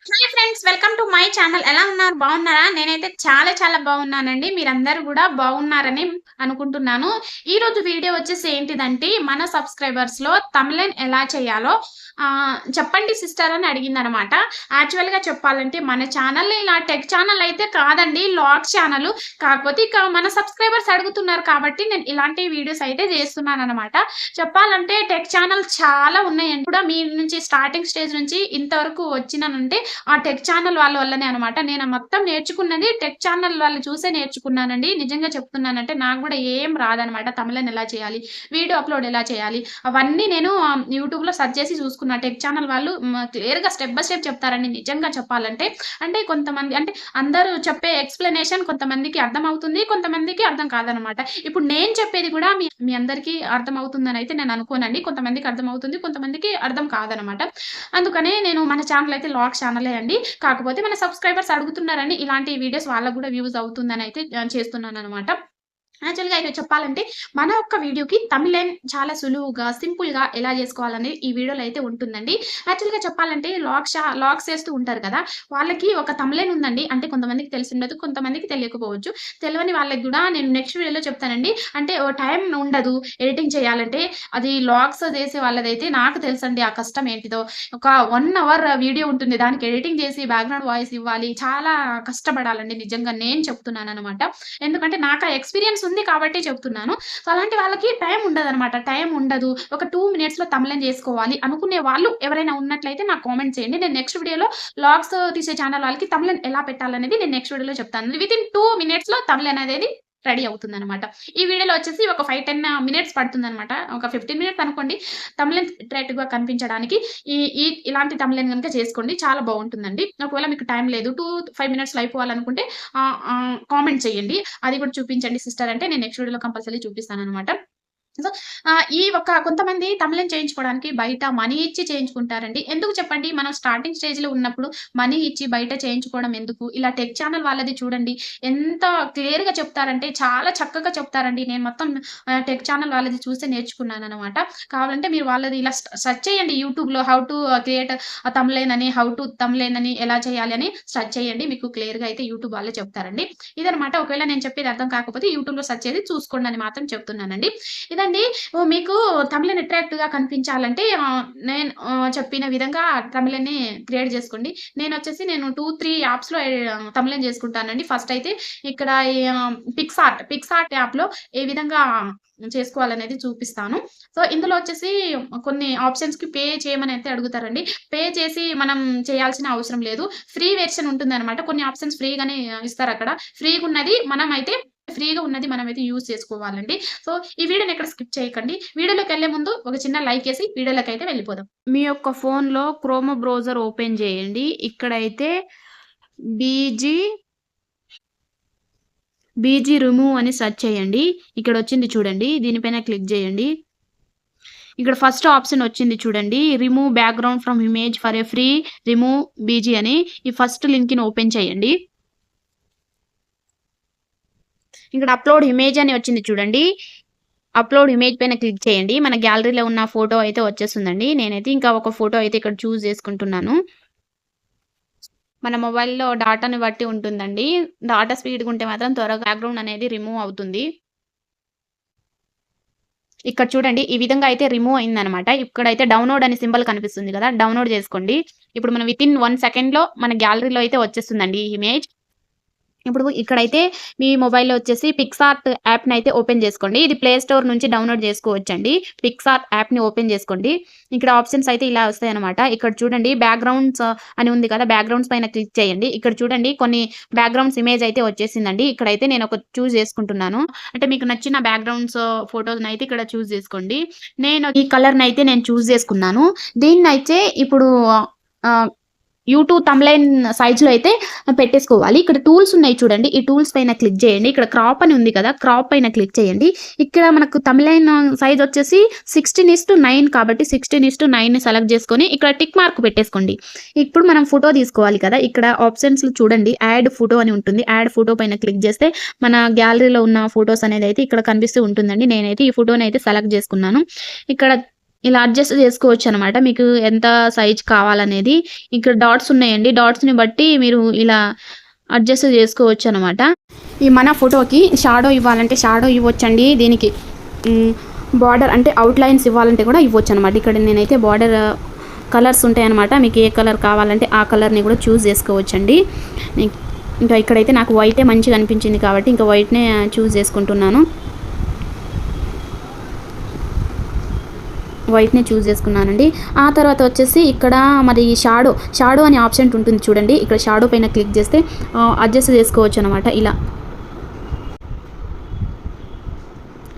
Hi friends, welcome to my channel. ఎలా ఉన్నారు? బాగున్నారా? నేనైతే చాలా బాగున్నానండి. మీరందరూ కూడా బాగున్నారని అనుకుంటున్నాను. ఈరోజు వీడియో వచ్చేసి ఏంటిదంటే, మన సబ్స్క్రైబర్స్‌లో థంబ్‌నెయిల్ ఎలా చేయాలో చెప్పండి సిస్టర్ అని అడిగిందనమాట. యాక్చువల్‌గా చెప్పాలంటే మన ఛానల్ ఇలా టెక్ ఛానల్ అయితే కాదండి. Vlogs channel. కాకపోతే ఇక మన సబ్స్క్రైబర్స్ అడుగుతున్నారు కాబట్టి నేను ఇలాంటి వీడియోస్ అయితే చేస్తున్నాననమాట. చెప్పాలంటే టెక్ ఛానల్ చాలా ఉన్నాయండి. కూడా మీ నుంచి స్టార్టింగ్ స్టేజ్ నుంచి ఇంతవరకు వచ్చినానంటే ఆ టెక్ ఛానల్ వాళ్ళ వల్లనే అనమాట. నేను మొత్తం నేర్చుకున్నది టెక్ ఛానల్ వాళ్ళు చూసే నేర్చుకున్నానండి. నిజంగా చెప్తున్నానంటే నాకు గూడా ఏం రాదనమాట. తమిళన్ ఎలా చేయాలి? వీడియో అప్‌లోడ్ ఎలా చేయాలి? అవన్నీ నేను యూట్యూబ్‌లో సెర్చ్ చేసి చూసుకున్నా. టెక్ ఛానల్ వాళ్ళు క్లియర్‌గా స్టెప్ బై స్టెప్ చెప్తారండి నిజంగా చెప్పాలంటే. అంటే కొంతమంది అంటే అందరూ చెప్పే ఎక్స్‌ప్లనేషన్ కొంతమందికి అర్థమవుతుంది. కొంతమందికి అర్థం కాదనమాట. ఇప్పుడు నేను చెప్పేది గూడా మీ మీ అందరికీ అర్థమవుతుందనైతే నేను అనుకోనండి. కొంతమందికి అర్థమవుతుంది. కొంతమందికి అర్థం కాదనమాట. అందుకనే నేను మన ఛానల్ అయితే లాగ్ ఛానలే అండి. కాకపోతే మన సబ్స్క్రైబర్స్ అడుగుతున్నారని ఇలాంటి వీడియోస్ వాళ్ళకి గూడా వ్యూస్ అవుతుందనైతే చేస్తున్నాననమాట. యాక్చువల్‌గా అయితే చెప్పాలంటే, మన ఒక్క వీడియోకి థంబ్‌నెయిల్ చాలా సులువుగా, సింపుల్‌గా ఎలా జేసుకోవాలనేది ఈ వీడియోలో అయితే ఉంటుందండి. యాక్చువల్‌గా చెప్పాలంటే లాగ్స్ చేస్తూ ఉంటారు కదా! వాళ్ళకి ఒక థంబ్‌నెయిల్ ఉందండి. అంటే కొంతమందికి తెలిసుండదు, కొంతమందికి తెలియకపోవచ్చు. తెలవని వాళ్ళకి గూడా నేను నెక్స్ట్ వీడియోలో చెప్తానండి. అంటే టైం ఉండదు ఎడిటింగ్ చేయాలంటే. అది లాగ్స్ చేసే వాళ్ళదైతే నాకు తెలుసండి ఆ కష్టం ఏంటిదో. ఒక 1 అవర్ వీడియో ఉంటుంది. దానికి ఎడిటింగ్ చేసి బ్యాక్‌గ్రౌండ్ వాయిస్ ఇవ్వాలి. చాలా కష్టపడాలండి నిజంగా నేను చెప్తున్నాననమాట. ఎందుకంటే నాకు ఆ ఎక్స్‌పీరియన్స్ ఉంది కాబట్టి చెప్తున్నాను. సో, అలాంటి వాళ్ళకి టైం ఉండదనమాట. టైం ఉండదు. ఒక 2 మినిట్స్‌లో థంబ్‌నెయిల్ జేసుకోవాలి అనుకునే వాళ్ళు ఎవరైనా ఉన్నట్లయితే నాకు కామెంట్ చేయండి. నేను నెక్స్ట్ వీడియోలో వ్లాగ్స్ తీసే ఛానల్ వాళ్ళకి థంబ్‌నెయిల్ ఎలా పెట్టాలనేది నేను నెక్స్ట్ వీడియోలో చెప్తాను. వితిన్ 2 మినిట్స్‌లో థంబ్‌నెయిల్ అనేది రెడీ అవుతుందనమాట. ఈ వీడియోలో వచ్చేసి ఒక 5, 10 మినిట్స్ పడుతుందనమాట. ఒక 15 మినిట్స్ అనుకోండి. థంబ్‌నెయిల్ అట్రాక్టివ్‌గా కనిపించడానికి ఈ ఈ ఇలాంటి థంబ్‌నెయిల్ గనుక చేసుకోండి. చాలా బావుంటుందండి. ఒకవేళ మీకు టైం లేదు 5 మినిట్స్‌లో అయిపోవాలనుకుంటే కామెంట్ చేయండి. అది కూడా చూపించండి సిస్టర్ అంటే నేను నెక్స్ట్ వీడియోలో కంపల్సరీ చూపిస్తాననమాట. సో, ఈ ఒక కొంతమంది తమిళం చేయించుకోవడానికి బయట మనీ ఇచ్చి చేయించుకుంటారండి. ఎందుకు చెప్పండి? మనం స్టార్టింగ్ స్టేజ్‌లో ఉన్నప్పుడు మనీ ఇచ్చి బయట చేయించుకోవడం ఎందుకు? ఇలా టెక్ ఛానల్ వాళ్ళది చూడండి. ఎంత క్లియర్‌గా చెప్తారంటే చాలా చక్కగా చెప్తారండి. నేను మొత్తం టెక్ ఛానల్ వాళ్ళది చూసే నేర్చుకున్నాననమాట. కావాలంటే మీరు వాళ్ళది ఇలా సెర్చ్ చేయండి యూట్యూబ్‌లో హౌ టు క్రియేట్ థంబ్‌నెయిల్ అని, హౌ టు థంబ్‌నెయిల్ అని ఎలా చేయాలి అని సెర్చ్ చేయండి. మీకు క్లియర్‌గా అయితే యూట్యూబ్ వాళ్ళే చెప్తారండి. ఇదనమాట. ఒకవేళ నేను చెప్పేది అర్థం కాకపోతే యూట్యూబ్‌లో సెర్చ్ చేసి చూసుకోండి అని మాత్రం చెప్తున్నానండి. ఇదండి మీకు తమిళన్ అట్రాక్టివ్‌గా కనిపించాలంటే నేను చెప్పిన విధంగా తమిళన్ని క్రియేట్ జేసుకోండి. నేను 2, 3 యాప్స్‌లో తమిళన్ జేసుకుంటానండి. ఫస్ట్ అయితే ఇక్కడ ఈ పిక్సార్ట్ యాప్‌లో ఏ విధంగా చేసుకోవాలనేది చూపిస్తాను. సో, ఇందులో వచ్చేసి కొన్ని ఆప్షన్స్‌కి పే చేయమని అయితే అడుగుతారండి. పే చేసి మనం చేయాల్సిన అవసరం లేదు. ఫ్రీ వెర్షన్ ఉంటుందనమాట. కొన్ని ఆప్షన్స్ ఫ్రీగానే ఇస్తారక్కడ. ఫ్రీగా ఉన్నది మనమైతే యూజ్ చేసుకోవాలండి. సో, ఈ వీడియోని ఎక్కడ స్కిప్ చేయకండి. వీడియోలోకెళ్ళే ముందు ఒక చిన్న లైకేసి వీడియోలోకైతే వెళ్ళిపోదాం. మీ యొక్క ఫోన్‌లో క్రోమ్ బ్రౌజర్ ఓపెన్ చేయండి. ఇక్కడైతే బీజీ బీజీ రిమూవ్ అని సెర్చ్ చేయండి. ఇక్కడొచ్చింది చూడండి. దీనిపైన క్లిక్ చేయండి. ఇక్కడ ఫస్ట్ ఆప్షన్ వచ్చింది చూడండి. Remove background from image for a free remove BG అని. ఈ ఫస్ట్ లింక్‌ని ఓపెన్ చేయండి. ఇక్కడ అప్‌లోడ్ ఇమేజ్ అని వచ్చింది చూడండి. అప్‌లోడ్ ఇమేజ్ పైన క్లిక్ చేయండి. మన గ్యాలరీలో ఉన్న ఫోటో అయితే వచ్చేస్తుందండి. నేనైతే ఇంకా ఒక ఫోటో అయితే ఇక్కడ చూజ్ చేసుకుంటున్నాను. మన మొబైల్‌లో డాటాని బట్టి ఉంటుందండి. డాటా స్పీడ్‌గా ఉంటే మాత్రం త్వరగా బ్యాక్‌గ్రౌండ్ అనేది రిమూవ్ అవుతుంది. ఇక్కడ చూడండి ఈ విధంగా అయితే రిమూవ్ అయిందనమాట. ఇక్కడైతే డౌన్‌లోడ్ అనే సింబల్ కనిపిస్తుంది కదా! డౌన్‌లోడ్ చేసుకోండి. ఇప్పుడు మనం వితిన్ 1 సెకండ్‌లో మన గ్యాలరీలో అయితే వచ్చేస్తుందండి ఈ ఇమేజ్. ఇప్పుడు ఇక్కడైతే మీ మొబైల్‌లో వచ్చేసి పిక్సార్ట్ యాప్‌నైతే ఓపెన్ చేసుకోండి. ఇది ప్లే స్టోర్ నుంచి డౌన్‌లోడ్ చేసుకోవచ్చండి. పిక్సార్ట్ యాప్‌ని ఓపెన్ చేసుకోండి. ఇక్కడ ఆప్షన్స్ అయితే ఇలా వస్తాయన్నమాట. ఇక్కడ చూడండి బ్యాక్‌గ్రౌండ్స్ అని ఉంది కదా! బ్యాక్‌గ్రౌండ్స్ పైన క్లిక్ చేయండి. ఇక్కడ చూడండి కొన్ని బ్యాక్‌గ్రౌండ్స్ ఇమేజ్ అయితే వచ్చేసిందండి. ఇక్కడైతే నేను ఒకటి చూజ్ చేసుకుంటున్నాను. అంటే మీకు నచ్చిన బ్యాక్‌గ్రౌండ్స్ ఫోటోస్‌నైతే ఇక్కడ చూజ్ చేసుకోండి. నేను ఈ కలర్‌నైతే నేను చూజ్ చేసుకున్నాను. దీన్నైతే ఇప్పుడు ఆహ్ యూట్యూబ్ థంబ్‌నెయిల్ సైజ్‌లో అయితే పెట్టేసుకోవాలి. ఇక్కడ టూల్స్ ఉన్నాయి చూడండి. ఈ టూల్స్ పైన క్లిక్ చేయండి. ఇక్కడ క్రాప్ అని ఉంది కదా! క్రాప్ పైన క్లిక్ చేయండి. ఇక్కడ మనకు థంబ్‌నెయిల్ సైజ్ వచ్చేసి 16:9 కాబట్టి 16:9ని సెలెక్ట్ చేసుకొని ఇక్కడ టిక్ మార్క్ పెట్టేసుకోండి. ఇప్పుడు మనం ఫోటో తీసుకోవాలి కదా! ఇక్కడ ఆప్షన్స్‌లో చూడండి యాడ్ ఫోటో అని ఉంటుంది. యాడ్ ఫోటో పైన క్లిక్ చేస్తే మన గ్యాలరీలో ఉన్న ఫోటోస్ అనేది అయితే ఇక్కడ కనిపిస్తూ ఉంటుందండి. నేనైతే ఈ ఫోటోనైతే సెలెక్ట్ చేసుకున్నాను. ఇక్కడ ఇలా అడ్జస్ట్ చేసుకోవచ్చు అనమాట. మీకు ఎంత సైజ్ కావాలనేది. ఇక్కడ డాట్స్ ఉన్నాయండి. డాట్స్‌ని బట్టి మీరు ఇలా అడ్జస్ట్ చేసుకోవచ్చు అనమాట. ఈ మన ఫోటోకి షాడో ఇవ్వాలంటే షాడో ఇవ్వొచ్చండి. దీనికి బార్డర్ అంటే అవుట్‌లైన్స్ ఇవ్వాలంటే కూడా ఇవ్వొచ్చనమాట. ఇక్కడ నేనైతే బార్డర్ కలర్స్ ఉంటాయన్నమాట. మీకు ఏ కలర్ కావాలంటే ఆ కలర్‌ని కూడా చూజ్ చేసుకోవచ్చండి. ఇంకా ఇక్కడైతే నాకు వైటే మంచిగా అనిపించింది కాబట్టి ఇంకా వైట్‌నే చూజ్ చేసుకుంటున్నాను. వైట్‌ని చూజ్ చేసుకున్నానండి. ఆ తర్వాత వచ్చేసి ఇక్కడ మరి షాడో అనే ఆప్షన్ ఉంటుంది చూడండి. ఇక్కడ షాడో పైన క్లిక్ చేస్తే అడ్జస్ట్ చేసుకోవచ్చు అనమాట.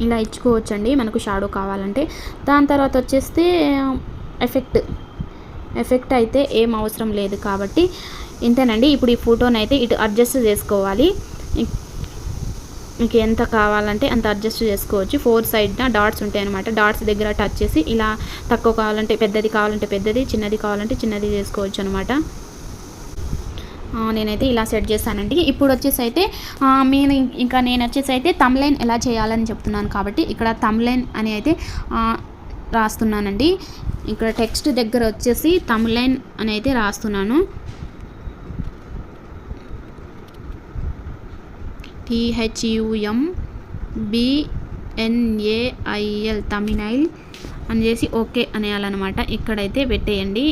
ఇలా ఇచ్చుకోవచ్చండి మనకు షాడో కావాలంటే. దాని తర్వాత వచ్చేస్తే ఎఫెక్ట్ అయితే ఏం అవసరం లేదు కాబట్టి ఇంతేనండి. ఇప్పుడు ఈ ఫోటోని అయితే ఇటు అడ్జస్ట్ చేసుకోవాలి. మీకు ఎంత కావాలంటే అంత అడ్జస్ట్ చేసుకోవచ్చు. 4 సైడ్న డాట్స్ ఉంటాయన్నమాట. డాట్స్ దగ్గర టచ్ చేసి ఇలా తక్కువ కావాలంటే పెద్దది, కావాలంటే పెద్దది, చిన్నది కావాలంటే చిన్నది చేసుకోవచ్చు అనమాట. నేనైతే ఇలా సెట్ చేశానండి. ఇప్పుడు వచ్చేసి అయితే నేను వచ్చేసి అయితే థంబ్‌నెయిల్ ఎలా చేయాలని చెప్తున్నాను కాబట్టి ఇక్కడ థంబ్‌నెయిల్ అని అయితే రాస్తున్నానండి. ఇక్కడ టెక్స్ట్ దగ్గర వచ్చేసి థంబ్‌నెయిల్ అని అయితే రాస్తున్నాను. THUMBNAIL థంబ్‌నెయిల్ అని చేసి ఓకే అనేయాలన్నమాట. ఇక్కడైతే పెట్టేయండి.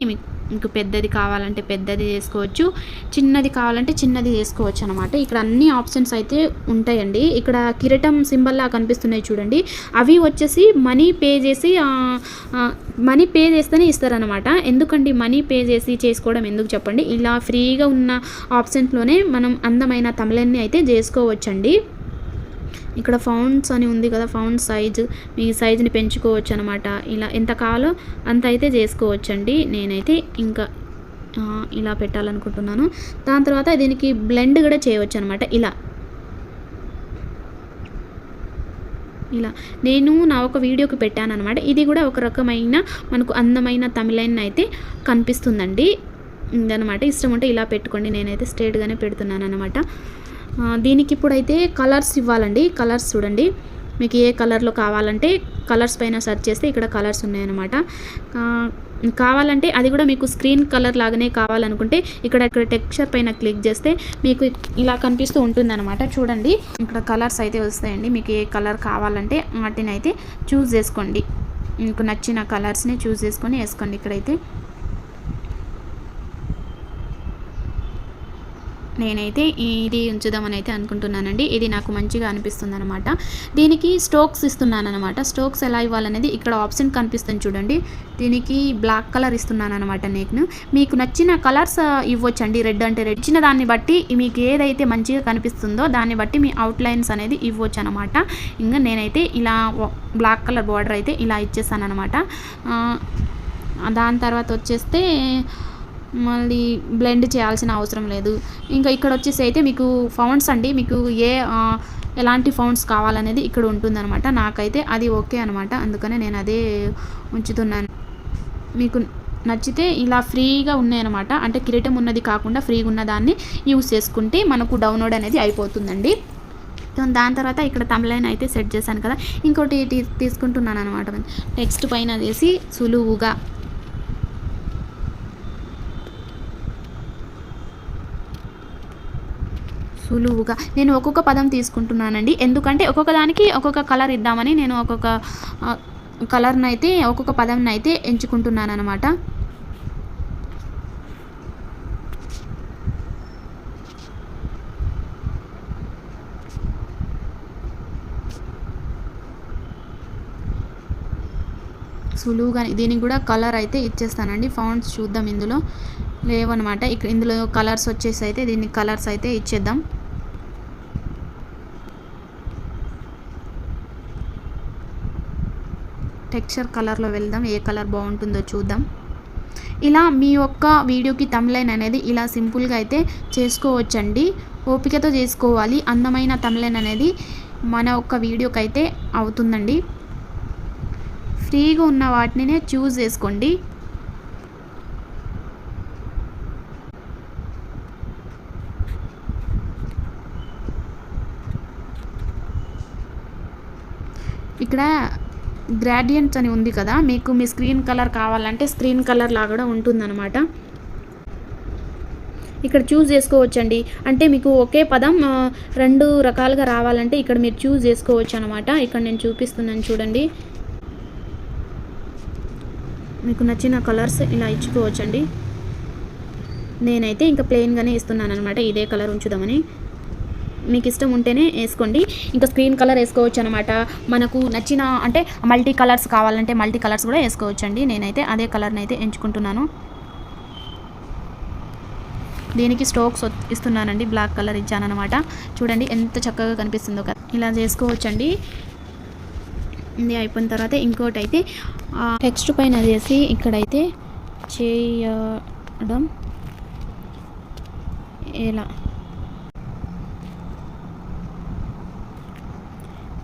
మీకు పెద్దది కావాలంటే పెద్దది చేసుకోవచ్చు, చిన్నది కావాలంటే చిన్నది చేసుకోవచ్చు అనమాట. ఇక్కడ అన్ని ఆప్షన్స్ అయితే ఉంటాయండి. ఇక్కడ కిరీటం సింబల్లా కనిపిస్తున్నాయి చూడండి. అవి వచ్చేసి మనీ పే చేస్తేనే ఇస్తారనమాట. ఎందుకండి మనీ పే చేసి చేసుకోవడం ఎందుకు చెప్పండి. ఇలా ఫ్రీగా ఉన్న ఆప్షన్స్లోనే మనం అందమైన థంబ్‌నెయిల్‌ని అయితే చేసుకోవచ్చండి. ఇక్కడ ఫౌంట్స్ అని ఉంది కదా, ఫౌంట్ సైజు మీ సైజుని పెంచుకోవచ్చు అనమాట. ఇలా ఎంత కావాలో అంత అయితే చేసుకోవచ్చండి. నేనైతే ఇంకా ఇలా పెట్టాలనుకుంటున్నాను. దాని తర్వాత దీనికి బ్లెండ్ కూడా చేయవచ్చు అనమాట. ఇలా నేను నా ఒక వీడియోకి పెట్టాను అనమాట. ఇది కూడా ఒక రకమైన మనకు అందమైన థంబ్‌నెయిల్ అయితే కనిపిస్తుందండి. ఇదనమాట. ఇష్టం ఉంటే ఇలా పెట్టుకోండి. నేనైతే స్ట్రేట్గానే పెడుతున్నాను అనమాట. దీనికి ఇప్పుడైతే కలర్స్ ఇవ్వాలండి. కలర్స్ చూడండి. మీకు ఏ కలర్లో కావాలంటే కలర్స్ పైన సెర్చ్ చేస్తే ఇక్కడ కలర్స్ ఉన్నాయన్నమాట. కావాలంటే అది కూడా మీకు స్క్రీన్ కలర్ లాగానే కావాలనుకుంటే ఇక్కడ టెక్స్చర్ పైన క్లిక్ చేస్తే మీకు ఇలా కనిపిస్తూ ఉంటుందన్నమాట. చూడండి ఇక్కడ కలర్స్ అయితే వస్తాయండి. మీకు ఏ కలర్ కావాలంటే వాటిని అయితే చూస్ చేసుకోండి. మీకు నచ్చిన కలర్స్ని చూస్ చేసుకొని వేసుకోండి. ఇక్కడైతే నేనైతే ఇది ఉంచుదామని అయితే అనుకుంటున్నానండి. ఇది నాకు మంచిగా అనిపిస్తుంది అనమాట. దీనికి స్ట్రోక్స్ ఇస్తున్నాను అనమాట. స్ట్రోక్స్ ఎలా ఇవ్వాలనేది ఇక్కడ ఆప్షన్ కనిపిస్తుంది చూడండి. దీనికి బ్లాక్ కలర్ ఇస్తున్నాను అనమాట. మీకు నచ్చిన కలర్స్ ఇవ్వచ్చండి. రెడ్ అంటే రెడ్, ఇచ్చిన దాన్ని బట్టి మీకు ఏదైతే మంచిగా కనిపిస్తుందో దాన్ని బట్టి మీ అవుట్లైన్స్ అనేది ఇవ్వచ్చు అనమాట. ఇంకా నేనైతే ఇలా బ్లాక్ కలర్ బార్డర్ అయితే ఇలా ఇచ్చేసాను అనమాట. దాని తర్వాత వచ్చేస్తే మళ్ళీ బ్లెండ్ చేయాల్సిన అవసరం లేదు. ఇంకా ఇక్కడ వచ్చేసి అయితే మీకు ఫౌంట్స్ అండి. మీకు ఎలాంటి ఫౌంట్స్ కావాలనేది ఇక్కడ ఉంటుందన్నమాట. నాకైతే అది ఓకే అనమాట. అందుకనే నేను అదే ఉంచుతున్నాను. మీకు నచ్చితే ఇలా ఫ్రీగా ఉన్నాయన్నమాట. అంటే కిరీటం ఉన్నది కాకుండా ఫ్రీగా ఉన్న దాన్ని యూస్ చేసుకుంటే మనకు డౌన్లోడ్ అనేది అయిపోతుందండి. దాని తర్వాత ఇక్కడ థంబ్‌నెయిల్ అయితే సెట్ చేశాను కదా. ఇంకోటి తీసుకుంటున్నాను అనమాట. టెక్స్ట్ పైన వేసి సులువుగా నేను ఒక్కొక్క పదం తీసుకుంటున్నానండి. ఎందుకంటే ఒక్కొక్క దానికి ఒక్కొక్క కలర్ ఇద్దామని నేను ఒక్కొక్క కలర్ని అయితే ఒక్కొక్క పదంని అయితే ఎంచుకుంటున్నాను అనమాట. సులువుగా దీనికి కూడా కలర్ అయితే ఇచ్చేస్తానండి. ఫౌంట్స్ చూద్దాం. ఇందులో లేవన్నమాట. ఇందులో కలర్స్ వచ్చేసి అయితే దీనికి కలర్స్ అయితే ఇచ్చేద్దాం. టెక్స్చర్ కలర్లో వెళ్దాం. ఏ కలర్ బాగుంటుందో చూద్దాం. ఇలా మీ యొక్క వీడియోకి థంబ్‌నెయిల్ అనేది ఇలా సింపుల్గా అయితే చేసుకోవచ్చండి. ఓపికతో చేసుకోవాలి. అందమైన థంబ్‌నెయిల్ అనేది మన ఒక్క వీడియోకి అయితే అవుతుందండి. ఫ్రీగా ఉన్న వాటినే చూస్ చేసుకోండి. ఇక్కడ గ్రాడియంట్స్ అని ఉంది కదా, మీకు మీ స్క్రీన్ కలర్ కావాలంటే స్క్రీన్ కలర్ లాగా కూడా ఉంటుందన్నమాట. ఇక్కడ చూస్ చేసుకోవచ్చండి. అంటే మీకు ఒకే పదం 2 రకాలుగా రావాలంటే ఇక్కడ మీరు చూస్ చేసుకోవచ్చు అనమాట. ఇక్కడ నేను చూపిస్తున్నాను చూడండి. మీకు నచ్చిన కలర్స్ ఇలా ఇచ్చుకోవచ్చండి. నేనైతే ఇంకా ప్లెయిన్గానే ఇస్తున్నాను అనమాట, ఇదే కలర్ ఉంచుదామని. మీకు ఇష్టం ఉంటేనే వేసుకోండి. ఇంకా స్క్రీన్ కలర్ వేసుకోవచ్చు అనమాట. మనకు నచ్చిన అంటే మల్టీ కలర్స్ కావాలంటే మల్టీ కలర్స్ కూడా వేసుకోవచ్చండి. నేనైతే అదే కలర్ని అయితే ఎంచుకుంటున్నాను. దీనికి స్ట్రోక్స్ ఇస్తున్నానండి, బ్లాక్ కలర్ ఇచ్చానమాట. చూడండి ఎంత చక్కగా కనిపిస్తుందో కదా. ఇలా చేసుకోవచ్చండి. ఇది అయిపోయిన తర్వాత ఇంకోటి అయితే టెక్స్ట్ పైన చేసి ఇక్కడైతే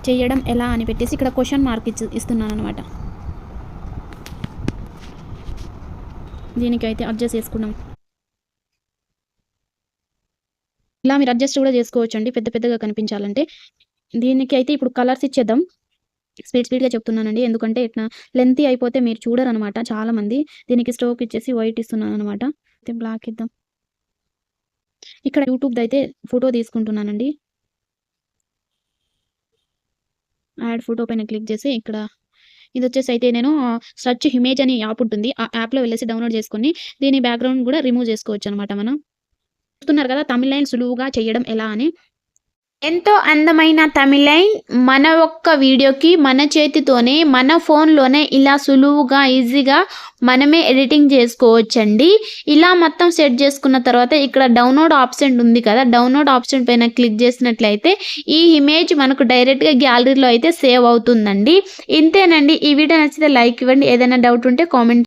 చేయడం ఎలా అని పెట్టేసి ఇక్కడ క్వశ్చన్ మార్క్ ఇస్తున్నాను అనమాట. దీనికైతే అడ్జస్ట్ చేసుకున్నాం. ఇలా మీరు అడ్జస్ట్ కూడా చేసుకోవచ్చండి పెద్ద పెద్దగా కనిపించాలంటే. దీనికి అయితే ఇప్పుడు కలర్స్ ఇచ్చేద్దాం. స్పీడ్గా చెప్తున్నానండి, ఎందుకంటే ఇట్లా లెంతీ అయిపోతే మీరు చూడరు అనమాట చాలామంది. దీనికి స్ట్రోక్ ఇచ్చేసి వైట్ ఇస్తున్నాను అనమాట. అయితే బ్లాక్ ఇద్దాం. ఇక్కడ యూట్యూబ్ది అయితే ఫోటో తీసుకుంటున్నానండి. యాడ్ ఫోటో పైన క్లిక్ చేసి ఇక్కడ ఇది వచ్చేసి అయితే నేను సెర్చ్ ఇమేజ్ అని యాప్ ఉంటుంది, ఆ యాప్లో వెళ్ళేసి డౌన్లోడ్ చేసుకొని దీని బ్యాక్గ్రౌండ్ కూడా రిమూవ్ చేసుకోవచ్చు అనమాట. మనం చూస్తున్నారు కదా తమిళైన్ సులువుగా చేయడం ఎలా అని. ఎంతో అందమైన తమిళైన్ మన ఒక్క వీడియోకి మన చేతితోనే మన ఫోన్లోనే ఇలా సులువుగా ఈజీగా మనమే ఎడిటింగ్ చేసుకోవచ్చండి. ఇలా మొత్తం సెట్ చేసుకున్న తర్వాత ఇక్కడ డౌన్లోడ్ ఆప్షన్ ఉంది కదా, డౌన్లోడ్ ఆప్షన్ పైన క్లిక్ చేసినట్లయితే ఈ ఇమేజ్ మనకు డైరెక్ట్గా గ్యాలరీలో అయితే సేవ్ అవుతుందండి. ఇంతేనండి. ఈ వీడియో నచ్చితే లైక్ ఇవ్వండి. ఏదైనా డౌట్ ఉంటే కామెంట్